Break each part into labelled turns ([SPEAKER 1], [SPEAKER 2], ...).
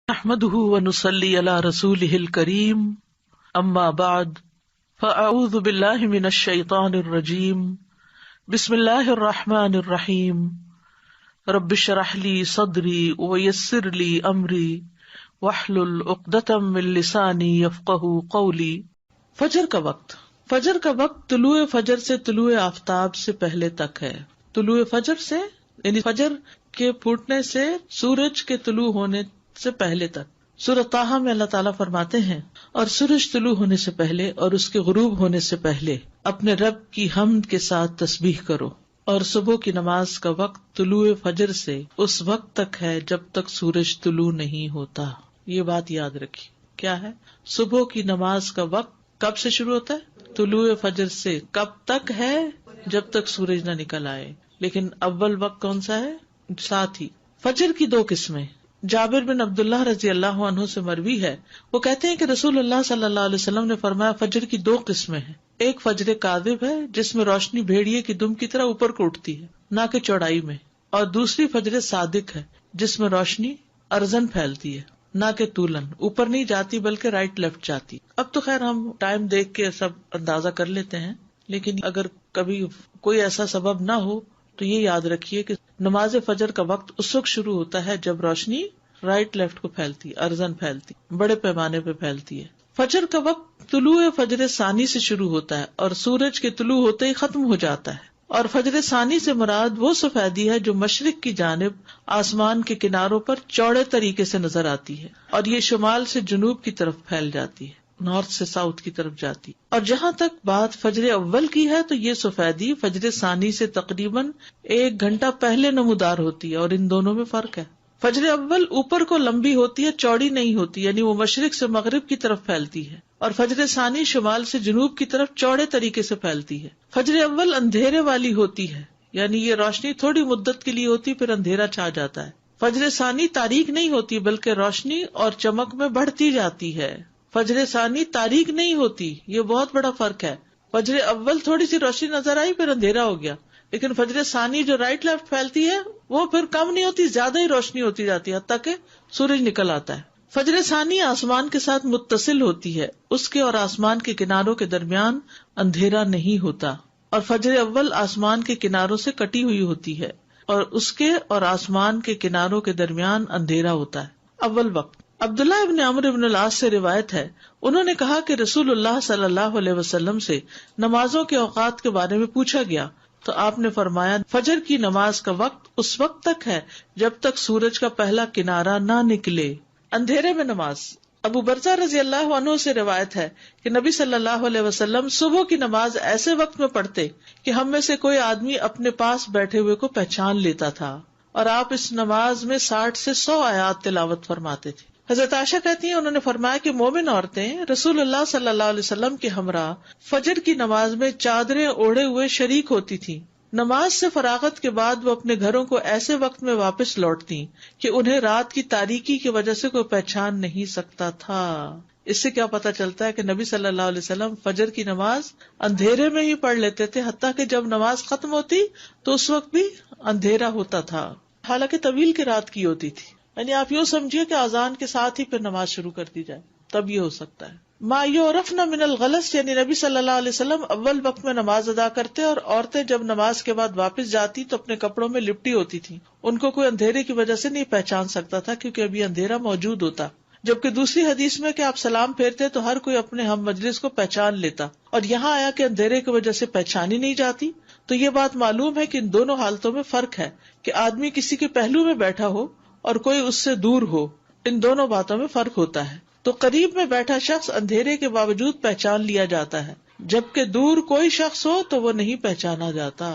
[SPEAKER 1] نحمده ونصلي على رسوله الكريم اما بعد فاعوذ بالله من الشيطان الرجيم بسم الله الرحمن الرحيم رب اشرح لي صدري ويسر لي امري واحلل عقدة من لساني يفقهوا قولي۔ فجر کا وقت طلوع فجر سے طلوع آفتاب سے پہلے تک ہے۔ طلوع فجر سے یعنی فجر کے پھوٹنے سے سورج کے طلوع ہونے سے پہلے تک۔ سورۃ طٰہٰ میں اللہ تعالیٰ فرماتے ہیں، اور سورج طلوع ہونے سے پہلے اور اس کے غروب ہونے سے پہلے اپنے رب کی حمد کے ساتھ تسبیح کرو، اور صبح کی نماز کا وقت طلوع فجر سے اس وقت تک ہے جب تک سورج طلوع نہیں ہوتا۔ یہ بات یاد رکھی، کیا ہے؟ صبح کی نماز کا وقت کب سے شروع ہوتا ہے؟ طلوع فجر سے۔ کب تک ہے؟ جب تک سورج نہ نکل آئے۔ لیکن اول وقت کون سا ہے؟ ساتھ ہی فجر کی دو قسمیں۔ جابر بن عبداللہ رضی اللہ عنہ سے مروی ہے، وہ کہتے ہیں کہ رسول اللہ صلی اللہ علیہ وسلم نے فرمایا، فجر کی دو قسمیں ہیں، ایک فجر کاذب ہے جس میں روشنی بھیڑیے کی دم کی طرح اوپر کو اٹھتی ہے نہ کہ چوڑائی میں، اور دوسری فجر صادق ہے جس میں روشنی ارزن پھیلتی ہے نہ کہ طولن، اوپر نہیں جاتی بلکہ رائٹ لیفٹ جاتی۔ اب تو خیر ہم ٹائم دیکھ کے سب اندازہ کر لیتے ہیں، لیکن اگر کبھی کوئی ایسا سبب نہ ہو تو یہ یاد رکھیے کہ نماز فجر کا وقت اس وقت شروع ہوتا ہے جب روشنی رائٹ لیفٹ کو پھیلتی، ارزن پھیلتی، بڑے پیمانے پہ پھیلتی ہے۔ فجر کا وقت طلوع فجر ثانی سے شروع ہوتا ہے اور سورج کے طلوع ہوتے ہی ختم ہو جاتا ہے، اور فجر ثانی سے مراد وہ سفیدی ہے جو مشرق کی جانب آسمان کے کناروں پر چوڑے طریقے سے نظر آتی ہے، اور یہ شمال سے جنوب کی طرف پھیل جاتی ہے، نارتھ سے ساؤتھ کی طرف جاتی۔ اور جہاں تک بات فجر اول کی ہے تو یہ سفیدی فجر ثانی سے تقریباً 1 گھنٹہ پہلے نمودار ہوتی ہے، اور ان دونوں میں فرق ہے۔ فجر اول اوپر کو لمبی ہوتی ہے، چوڑی نہیں ہوتی، یعنی وہ مشرق سے مغرب کی طرف پھیلتی ہے، اور فجر ثانی شمال سے جنوب کی طرف چوڑے طریقے سے پھیلتی ہے۔ فجر اول اندھیرے والی ہوتی ہے، یعنی یہ روشنی تھوڑی مدت کے لیے ہوتی، پھر اندھیرا چھا جاتا ہے۔ فجر ثانی تاریک نہیں ہوتی بلکہ روشنی اور چمک میں بڑھتی جاتی ہے۔ فجر ثانی تاریک نہیں ہوتی، یہ بہت بڑا فرق ہے۔ فجر اول تھوڑی سی روشنی نظر آئی پھر اندھیرا ہو گیا، لیکن فجر ثانی جو رائٹ لیفٹ پھیلتی ہے وہ پھر کم نہیں ہوتی، زیادہ ہی روشنی ہوتی جاتی ہے حتیٰ کہ سورج نکل آتا ہے۔ فجر ثانی آسمان کے ساتھ متصل ہوتی ہے، اس کے اور آسمان کے کناروں کے درمیان اندھیرا نہیں ہوتا، اور فجر اول آسمان کے کناروں سے کٹی ہوئی ہوتی ہے اور اس کے اور آسمان کے کناروں کے درمیان اندھیرا ہوتا ہے۔ اول وقت عبداللہ ابن عمرو ابن العاص سے روایت ہے، انہوں نے کہا کہ رسول اللہ صلی اللہ علیہ وسلم سے نمازوں کے اوقات کے بارے میں پوچھا گیا تو آپ نے فرمایا، فجر کی نماز کا وقت اس وقت تک ہے جب تک سورج کا پہلا کنارہ نہ نکلے۔ اندھیرے میں نماز۔ ابو برزہ رضی اللہ عنہ سے روایت ہے کہ نبی صلی اللہ علیہ وسلم صبح کی نماز ایسے وقت میں پڑھتے کہ ہم میں سے کوئی آدمی اپنے پاس بیٹھے ہوئے کو پہچان لیتا تھا، اور آپ اس نماز میں 60 سے 100 آیات تلاوت فرماتے تھے۔ حضرت عائشہ کہتی ہیں، انہوں نے فرمایا کہ مومن عورتیں رسول اللہ صلی اللہ علیہ وسلم کے ہمراہ فجر کی نماز میں چادریں اوڑھے ہوئے شریک ہوتی تھیں۔ نماز سے فراغت کے بعد وہ اپنے گھروں کو ایسے وقت میں واپس لوٹتی کہ انہیں رات کی تاریکی کی وجہ سے کوئی پہچان نہیں سکتا تھا۔ اس سے کیا پتہ چلتا ہے کہ نبی صلی اللہ علیہ وسلم فجر کی نماز اندھیرے میں ہی پڑھ لیتے تھے، حتیٰ کہ جب نماز ختم ہوتی تو اس وقت بھی اندھیرا ہوتا تھا، حالانکہ طویل کی رات کی ہوتی تھی۔ یعنی آپ یوں سمجھیے کہ اذان کے ساتھ ہی پھر نماز شروع کر دی جائے، تب یہ ہو سکتا ہے۔ ما یعرفن من الغلس، یعنی نبی صلی اللہ علیہ وسلم اول وقت میں نماز ادا کرتے، اور عورتیں جب نماز کے بعد واپس جاتی تو اپنے کپڑوں میں لپٹی ہوتی تھیں، ان کو کوئی اندھیرے کی وجہ سے نہیں پہچان سکتا تھا کیونکہ ابھی اندھیرا موجود ہوتا۔ جبکہ دوسری حدیث میں کہ آپ سلام پھیرتے تو ہر کوئی اپنے ہم مجلس کو پہچان لیتا، اور یہاں آیا کہ اندھیرے کی وجہ سے پہچانی نہیں جاتی، تو یہ بات معلوم ہے کہ ان دونوں حالتوں میں فرق ہے کہ آدمی کسی کے پہلو میں بیٹھا ہو اور کوئی اس سے دور ہو، ان دونوں باتوں میں فرق ہوتا ہے۔ تو قریب میں بیٹھا شخص اندھیرے کے باوجود پہچان لیا جاتا ہے، جبکہ دور کوئی شخص ہو تو وہ نہیں پہچانا جاتا،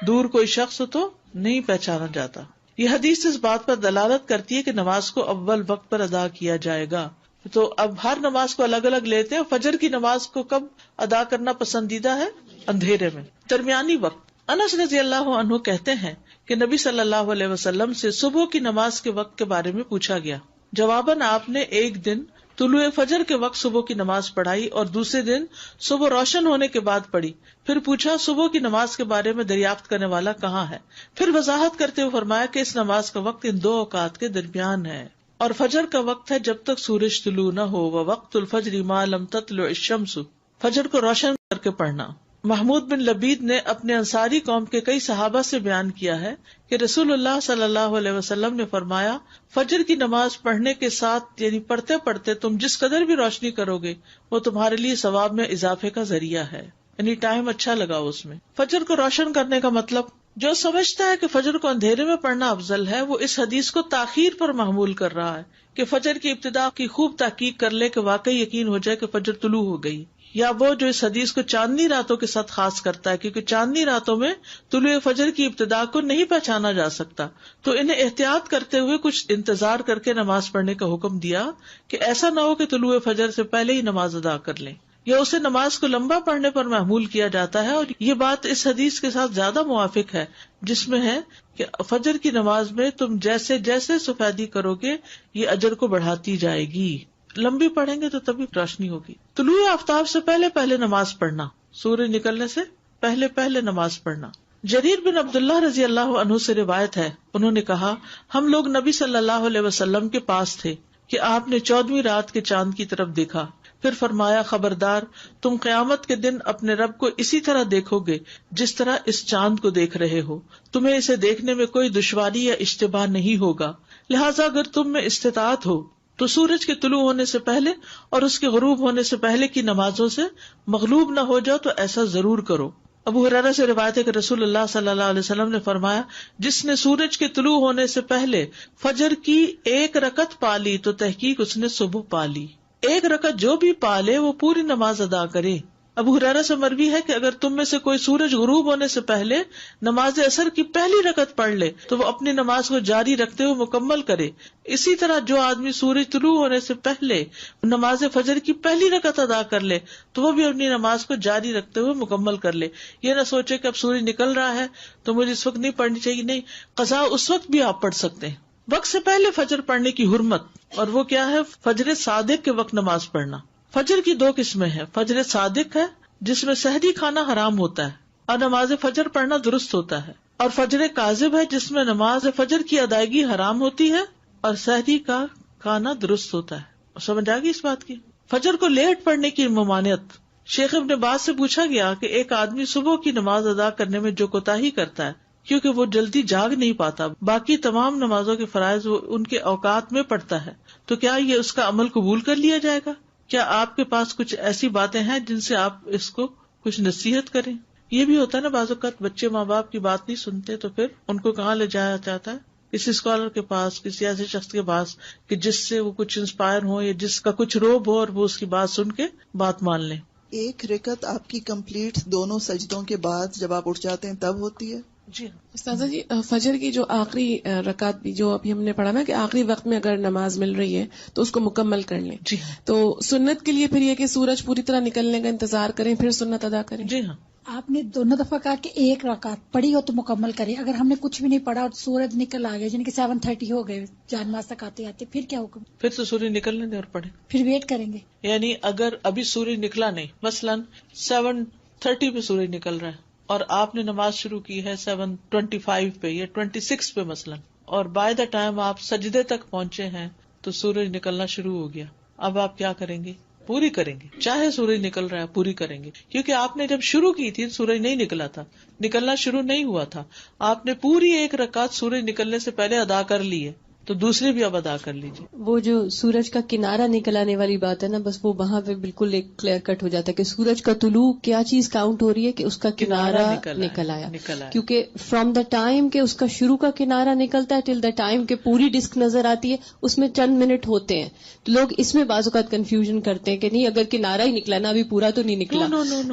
[SPEAKER 1] دور کوئی شخص ہو تو نہیں پہچانا جاتا۔ یہ حدیث اس بات پر دلالت کرتی ہے کہ نماز کو اول وقت پر ادا کیا جائے گا۔ تو اب ہر نماز کو الگ الگ لیتے ہیں، فجر کی نماز کو کب ادا کرنا پسندیدہ ہے؟ اندھیرے میں۔ درمیانی وقت۔ انس رضی اللہ عنہ کہتے ہیں کہ نبی صلی اللہ علیہ وسلم سے صبح کی نماز کے وقت کے بارے میں پوچھا گیا، جواباً آپ نے ایک دن طلوع فجر کے وقت صبح کی نماز پڑھائی اور دوسرے دن صبح روشن ہونے کے بعد پڑھی۔ پھر پوچھا، صبح کی نماز کے بارے میں دریافت کرنے والا کہاں ہے؟ پھر وضاحت کرتے ہوئے فرمایا کہ اس نماز کا وقت ان 2 اوقات کے درمیان ہے، اور فجر کا وقت ہے جب تک سورج طلوع نہ ہو، ووقت الفجر ما لم تطلع الشمس، فجر کو روشن کر کے پڑھنا۔ محمود بن لبید نے اپنے انصاری قوم کے کئی صحابہ سے بیان کیا ہے کہ رسول اللہ صلی اللہ علیہ وسلم نے فرمایا، فجر کی نماز پڑھنے کے ساتھ یعنی پڑھتے پڑھتے تم جس قدر بھی روشنی کرو گے وہ تمہارے لیے ثواب میں اضافے کا ذریعہ ہے، یعنی ٹائم اچھا لگاؤ اس میں۔ فجر کو روشن کرنے کا مطلب، جو سمجھتا ہے کہ فجر کو اندھیرے میں پڑھنا افضل ہے وہ اس حدیث کو تاخیر پر محمول کر رہا ہے کہ فجر کی ابتدا کی خوب تحقیق کر لے کہ واقعی یقین ہو جائے کہ فجر طلوع ہو گئی، یا وہ جو اس حدیث کو چاندنی راتوں کے ساتھ خاص کرتا ہے کیونکہ چاندنی راتوں میں طلوع فجر کی ابتدا کو نہیں پہچانا جا سکتا، تو انہیں احتیاط کرتے ہوئے کچھ انتظار کر کے نماز پڑھنے کا حکم دیا کہ ایسا نہ ہو کہ طلوع فجر سے پہلے ہی نماز ادا کر لیں، یا اسے نماز کو لمبا پڑھنے پر محمول کیا جاتا ہے۔ اور یہ بات اس حدیث کے ساتھ زیادہ موافق ہے جس میں ہے کہ فجر کی نماز میں تم جیسے جیسے سفیدی کرو گے یہ اجر کو بڑھاتی جائے گی، لمبی پڑھیں گے تو تبھی روشنی ہوگی۔ طلوع آفتاب سے پہلے پہلے نماز پڑھنا، سورج نکلنے سے پہلے پہلے نماز پڑھنا۔ جریر بن عبداللہ رضی اللہ عنہ سے روایت ہے، انہوں نے کہا، ہم لوگ نبی صلی اللہ علیہ وسلم کے پاس تھے کہ آپ نے 14ویں رات کے چاند کی طرف دیکھا، پھر فرمایا، خبردار، تم قیامت کے دن اپنے رب کو اسی طرح دیکھو گے جس طرح اس چاند کو دیکھ رہے ہو، تمہیں اسے دیکھنے میں کوئی دشواری یا اشتباہ نہیں ہوگا، لہٰذا اگر تم میں استطاعت ہو تو سورج کے طلوع ہونے سے پہلے اور اس کے غروب ہونے سے پہلے کی نمازوں سے مغلوب نہ ہو جاؤ تو ایسا ضرور کرو۔ ابو ہریرہ سے روایت ہے کہ رسول اللہ صلی اللہ علیہ وسلم نے فرمایا، جس نے سورج کے طلوع ہونے سے پہلے فجر کی 1 رکعت پالی تو تحقیق اس نے صبح پالی، 1 رکعت جو بھی پالے وہ پوری نماز ادا کرے۔ ابو ہریرہ سے مروی ہے کہ اگر تم میں سے کوئی سورج غروب ہونے سے پہلے نماز عصر کی پہلی رکعت پڑھ لے تو وہ اپنی نماز کو جاری رکھتے ہوئے مکمل کرے، اسی طرح جو آدمی سورج طلوع ہونے سے پہلے نماز فجر کی پہلی رکعت ادا کر لے تو وہ بھی اپنی نماز کو جاری رکھتے ہوئے مکمل کر لے۔ یہ نہ سوچے کہ اب سورج نکل رہا ہے تو مجھے اس وقت نہیں پڑھنی چاہیے، نہیں، قضا اس وقت بھی آپ پڑھ سکتے ہیں۔ وقت سے پہلے فجر پڑھنے کی حرمت، اور وہ کیا ہے؟ فجر صادق کے وقت نماز پڑھنا۔ فجر کی 2 قسمیں ہیں، فجر صادق ہے جس میں سحری کھانا حرام ہوتا ہے اور نماز فجر پڑھنا درست ہوتا ہے، اور فجر کاذب ہے جس میں نماز فجر کی ادائیگی حرام ہوتی ہے اور سحری کا کھانا درست ہوتا ہے۔ سمجھ آ گئی اس بات کی؟ فجر کو لیٹ پڑھنے کی ممانعت، شیخ ابن باز سے پوچھا گیا کہ ایک آدمی صبح کی نماز ادا کرنے میں جو کوتاہی کرتا ہے کیونکہ وہ جلدی جاگ نہیں پاتا، باقی تمام نمازوں کے فرائض وہ ان کے اوقات میں پڑھتا ہے، تو کیا یہ اس کا عمل قبول کر لیا جائے گا؟ کیا آپ کے پاس کچھ ایسی باتیں ہیں جن سے آپ اس کو کچھ نصیحت کریں؟ یہ بھی ہوتا ہے نا، بعض اوقات بچے ماں باپ کی بات نہیں سنتے تو پھر ان کو کہاں لے جایا جاتا ہے؟ کسی اسکالر کے پاس، کسی ایسے شخص کے پاس کہ جس سے وہ کچھ انسپائر ہو یا جس کا کچھ روب ہو اور وہ اس کی بات سن کے بات مان لیں۔
[SPEAKER 2] 1 رکعت آپ کی کمپلیٹ دونوں سجدوں کے بعد جب آپ اٹھ جاتے ہیں تب ہوتی ہے؟
[SPEAKER 1] جی
[SPEAKER 3] استاذہ جی، فجر کی جو آخری رکعت بھی جو ابھی ہم نے پڑھا نا کہ آخری وقت میں اگر نماز مل رہی ہے تو اس کو مکمل کر لیں،
[SPEAKER 1] جی
[SPEAKER 3] تو سنت کے لیے پھر یہ کہ سورج پوری طرح نکلنے کا انتظار کریں پھر سنت ادا کریں؟
[SPEAKER 1] جی ہاں،
[SPEAKER 4] آپ نے دونوں دفعہ کہا کہ 1 رکعت پڑھی ہو تو مکمل کریں، اگر ہم نے کچھ بھی نہیں پڑھا اور سورج نکل آ گیا یعنی کہ 7:30 ہو گئے جان نماز تک آتے آتے، پھر کیا حکم؟
[SPEAKER 1] پھر تو سورج نکلنے دیں اور پڑھیں۔
[SPEAKER 4] پھر ویٹ کریں گے؟
[SPEAKER 1] یعنی اگر ابھی سورج نکلا نہیں، مثلاً 7:30 پہ سورج نکل رہا ہے اور آپ نے نماز شروع کی ہے 7:25 پہ یا 26 پہ مثلاً، اور بائی دا ٹائم آپ سجدے تک پہنچے ہیں تو سورج نکلنا شروع ہو گیا، اب آپ کیا کریں گے؟ پوری کریں گے، چاہے سورج نکل رہا ہے پوری کریں گے، کیونکہ آپ نے جب شروع کی تھی سورج نہیں نکلا تھا، نکلنا شروع نہیں ہوا تھا، آپ نے پوری 1 رکعت سورج نکلنے سے پہلے ادا کر لی ہے تو دوسری بھی اب ادا کر لیجیے۔
[SPEAKER 5] وہ جو سورج کا کنارہ نکل آنے والی بات ہے نا، بس وہ وہاں پہ بالکل ایک کلیئر کٹ ہو جاتا ہے کہ سورج کا طلوع کیا چیز کاؤنٹ ہو رہی ہے کہ اس کا کنارہ نکل آیا، کیونکہ فرام دا ٹائم کہ اس کا شروع کا کنارہ نکلتا ہے ٹل دا ٹائم کہ پوری ڈسک نظر آتی ہے اس میں چند منٹ ہوتے ہیں، تو لوگ اس میں بعض اوقات کنفیوژن کرتے ہیں کہ نہیں اگر کنارہ ہی نکلا نا ابھی پورا تو نہیں نکلا،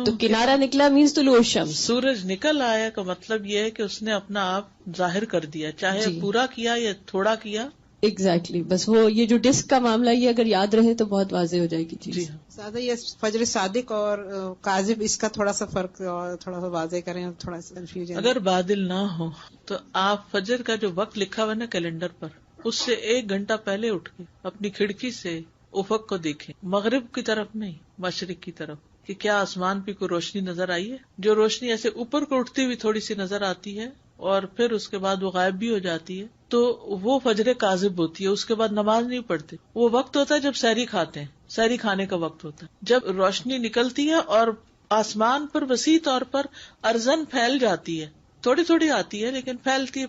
[SPEAKER 5] تو کنارہ نکلا مینس طلوع الشمس،
[SPEAKER 1] سورج نکل آیا کا مطلب یہ ہے کہ اس نے اپنا آپ ظاہر کر دیا، چاہے پورا کیا یا تھوڑا کیا۔
[SPEAKER 5] ایگزیکٹلی، بس وہ یہ جو ڈسک کا معاملہ یہ اگر یاد رہے تو بہت واضح ہو جائے گی چیز۔
[SPEAKER 1] جی
[SPEAKER 6] زیادہ یہ فجر صادق اور کاذب اس کا تھوڑا سا فرق اور تھوڑا سا واضح کریں، تھوڑا سا کنفیوژن۔
[SPEAKER 1] اگر بادل نہ ہو تو آپ فجر کا جو وقت لکھا ہوا نا کیلنڈر پر، اس سے 1 گھنٹہ پہلے اٹھ کے اپنی کھڑکی سے افق کو دیکھیں، مغرب کی طرف نہیں مشرق کی طرف، کہ کیا آسمان پہ کوئی روشنی نظر آئی ہے۔ جو روشنی ایسے اوپر کو اٹھتی ہوئی تھوڑی سی نظر آتی ہے اور پھر اس کے بعد وہ غائب بھی ہو جاتی ہے تو وہ فجر کاذب ہوتی ہے. اس کے بعد نماز نہیں پڑھتے. وہ وقت ہوتا ہے جب سحری کھاتے ہیں, سحری کھانے کا وقت ہوتا ہے, جب روشنی نکلتی ہے اور آسمان پر وسیع طور پر ارزن پھیل جاتی ہے, تھوڑی تھوڑی آتی ہے لیکن پھیلتی ہے